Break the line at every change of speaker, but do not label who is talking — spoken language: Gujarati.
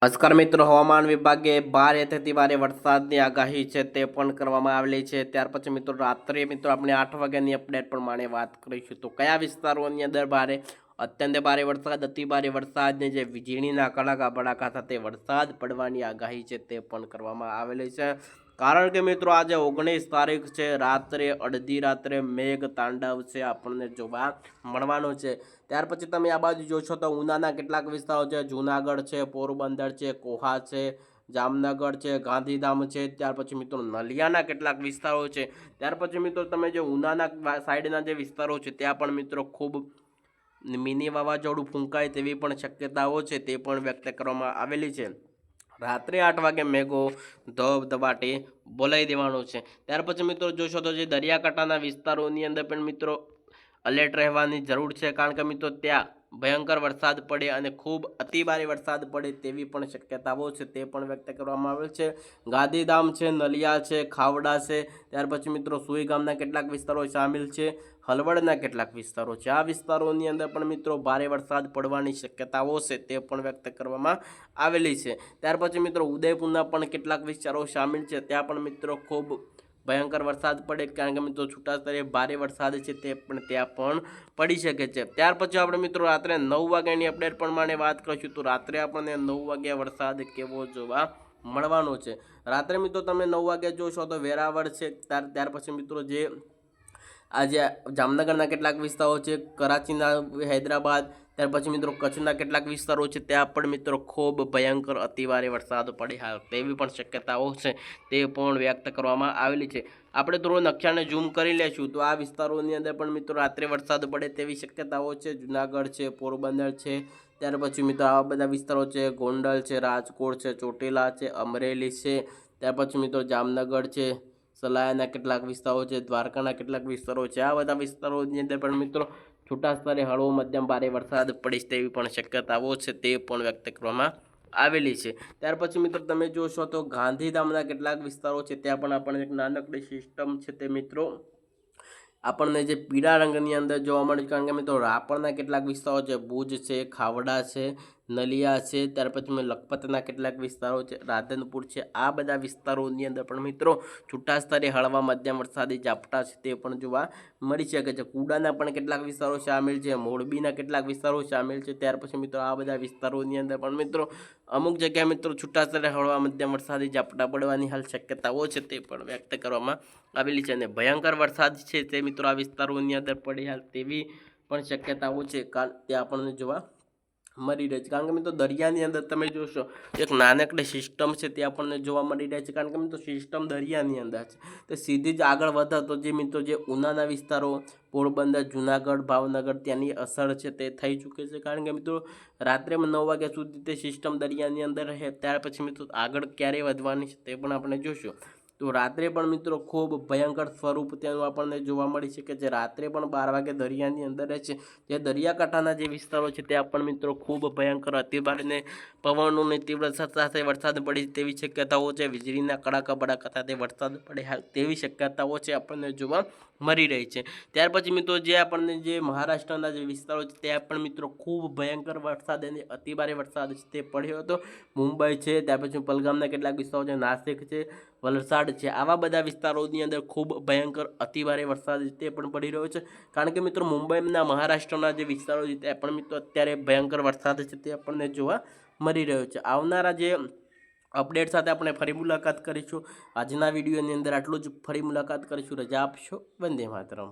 નમસ્કાર મિત્રો, હવામાન વિભાગે ભારેથી ભારે વરસાદની આગાહી છે તે પણ કરવામાં આવેલી છે। ત્યાર પછી મિત્રો રાત્રે આપણે 8 વાગ્યાની અપડેટ પ્રમાણે વાત કરીશું તો કયા વિસ્તારોની અંદર ભારે અત્યંત ભારે વરસાદ અતિ ભારે વરસાદની જે વીજળીના કડાકા ભડાકા સાથે વરસાદ પડવાની આગાહી છે તે પણ કરવામાં આવેલી છે। કારણ કે મિત્રો આજે 19 તારીખ છે, રાત્રે અડધી રાત્રે મેઘ તાંડવ છે આપણને જોવા મળવાનો છે। ત્યાર પછી તમે આ બાજુ જોશો તો ઉનાના કેટલાક વિસ્તારો છે, જૂનાગઢ છે, પોરબંદર છે, કોહા છે, જામનગર છે, ગાંધીધામ છે। ત્યાર પછી મિત્રો નલિયાના કેટલાક વિસ્તારો છે। ત્યાર પછી મિત્રો તમે જે ઉનાના સાઈડના જે વિસ્તારો છે ત્યાં પણ મિત્રો ખૂબ મિની વાવાઝોડું ફૂંકાય તેવી પણ શક્યતાઓ છે તે પણ વ્યક્ત કરવામાં આવેલી છે। રાત્રે 8 વાગે મેઘો ધબધબાટી બોલાવી દેવાનો છે। ત્યાર પછી મિત્રો જોશો તો જે દરિયાકાંઠાના વિસ્તારોની અંદર પણ મિત્રો એલર્ટ રહેવાની જરૂર છે, કારણ કે મિત્રો ત્યાં ભયંકર વરસાદ પડે અને ખૂબ અતિભારે વરસાદ પડે તેવી પણ શક્યતાઓ છે તે પણ વ્યક્ત કરવામાં આવેલ છે। ગાંધીધામ છે, નલિયા છે, ખાવડા છે, ત્યાર પછી મિત્રો સુઈ ગામના કેટલાક વિસ્તારો સામેલ છે, હલવડના કેટલાક વિસ્તારો છે। આ વિસ્તારોની અંદર પણ મિત્રો ભારે વરસાદ પડવાની શક્યતાઓ છે તે પણ વ્યક્ત કરવામાં આવેલી છે। ત્યાર પછી મિત્રો ઉદયપુરના પણ કેટલાક વિસ્તારો સામેલ છે, ત્યાં પણ મિત્રો ખૂબ ભયંકર વરસાદ પડે, કારણ કે મિત્રો છૂટાછવાયા ભારે વરસાદ છે તે પણ ત્યાં પણ પડી શકે છે। ત્યાર પછી આપણે મિત્રો રાત્રે 9 વાગ્યાની અપડેટ પ્રમાણે વાત કરીશું તો રાત્રે આપણને 9 વાગ્યા વરસાદ કેવો જોવા મળવાનો છે। રાત્રે મિત્રો તમે 9 વાગ્યા જોશો તો વેરાવળ છે, ત્યાર પછી મિત્રો જે આજે જામનગરના કેટલાક વિસ્તારો છે, કરાચીના, હૈદરાબાદ, ત્યાર પછી મિત્રો કચ્છના કેટલાક વિસ્તારો છે ત્યાં પણ મિત્રો ખૂબ ભયંકર અતિભારે વરસાદ પડે તેવી પણ શક્યતાઓ છે તે પણ વ્યક્ત કરવામાં આવેલી છે। આપણે થોડો નકશાને ઝૂમ કરી લેશું તો આ વિસ્તારોની અંદર પણ મિત્રો રાત્રે વરસાદ પડે તેવી શક્યતાઓ છે। જૂનાગઢ છે, પોરબંદર છે, ત્યાર પછી મિત્રો આવા બધા વિસ્તારો છે, ગોંડલ છે, રાજકોટ છે, ચોટીલા છે, અમરેલી છે, ત્યાર પછી મિત્રો જામનગર છે, સલાયાના કેટલાક વિસ્તારો છે, દ્વારકાના કેટલાક વિસ્તારો છે। આ બધા વિસ્તારોની અંદર પણ મિત્રો છૂટાછવાયા હળવો મધ્યમ ભારે વરસાદ પડી તેવી પણ શક્યતાઓ છે તે પણ વ્યક્ત કરવામાં આવેલી છે। ત્યાર પછી મિત્રો તમે જોશો તો ગાંધીધામના કેટલાક વિસ્તારો છે ત્યાં પણ આપણને એક નાનકડી સિસ્ટમ છે તે મિત્રો આપણને જે પીળા રંગની અંદર જોવા મળે છે, કારણ કે મિત્રો રાપરના કેટલાક વિસ્તારો છે, ભુજ છે, ખાવડા છે, નલિયા છે, ત્યાર પછી લખપતના કેટલાક વિસ્તારો છે, રાધનપુર છે, આ બધા વિસ્તારોની અંદર પણ મિત્રો છૂટાછવાયા હળવા મધ્યમ વરસાદી ઝાપટા છે તે પણ જોવા મળી શકે છે। કુડાના પણ કેટલાક વિસ્તારો સામેલ છે, મોરબીના કેટલાક વિસ્તારો સામેલ છે, ત્યાર પછી મિત્રો આ બધા વિસ્તારોની અંદર પણ મિત્રો અમુક જગ્યાએ મિત્રો છૂટાછવાયા હળવા મધ્યમ વરસાદી ઝાપટા પડવાની હાલ શક્યતાઓ છે તે પણ વ્યક્ત કરવામાં આવેલી છે। અને ભયંકર વરસાદ છે તે મિત્રો આ વિસ્તારોની અંદર પડી હાલ તેવી પણ શક્યતાઓ છે તે આપણને જોવા મળી રહે છે। કારણ કે મિત્રો દરિયાની અંદર તમે જોશો એક નાનકડી સિસ્ટમ છે તે આપણને જોવા મળી રહે છે, કારણ કે મિત્રો સિસ્ટમ દરિયાની અંદર છે તે સીધી જ આગળ વધે તો જે મિત્રો જે ઉનાના વિસ્તારો, પોરબંદર, જૂનાગઢ, ભાવનગર ત્યાંની અસર છે તે થઈ ચૂકી છે, કારણ કે મિત્રો રાત્રે 9 વાગ્યા સુધી તે સિસ્ટમ દરિયાની અંદર રહે, ત્યાર પછી મિત્રો આગળ ક્યારે વધવાની છે તે પણ આપણે જોશું। તો રાત્રે પણ મિત્રો ખૂબ ભયંકર સ્વરૂપ તેનું આપણને જોવા મળી શકે છે। રાત્રે પણ 12 વાગે દરિયાની અંદર રહે છે, જે દરિયાકાંઠાના જે વિસ્તારો છે ત્યાં પણ મિત્રો ખૂબ ભયંકર અતિભારે પવનોની તીવ્રતા સાથે વરસાદ પડે તેવી શક્યતાઓ છે, વીજળીના કડાકા ભડાકા સાથે વરસાદ પડે તેવી શક્યતાઓ છે આપણને જોવા મળી રહી છે। ત્યાર પછી મિત્રો જે આપણને જે મહારાષ્ટ્રના જે વિસ્તારો છે ત્યાં પણ મિત્રો ખૂબ ભયંકર વરસાદ અને અતિભારે વરસાદ છે તે પડ્યો હતો। મુંબઈ છે, ત્યાર પછી પલગામના કેટલાક વિસ્તારો છે, નાસિક છે, વલસાડ છે, આવા બધા વિસ્તારોની અંદર ખૂબ ભયંકર અતિભારે વરસાદ તે પણ પડી રહ્યો છે, કારણ કે મિત્રો મુંબઈના મહારાષ્ટ્રના જે વિસ્તારો છે ત્યાં પણ મિત્રો અત્યારે ભયંકર વરસાદ છે તે આપણને જોવા મળી રહ્યો છે। આવનારા જે અપડેટ સાથે આપણે ફરી મુલાકાત કરીશું। આજના વિડીયોની અંદર આટલું જ, ફરી મુલાકાત કરીશું। રજા આપશો। વંદે માતરમ।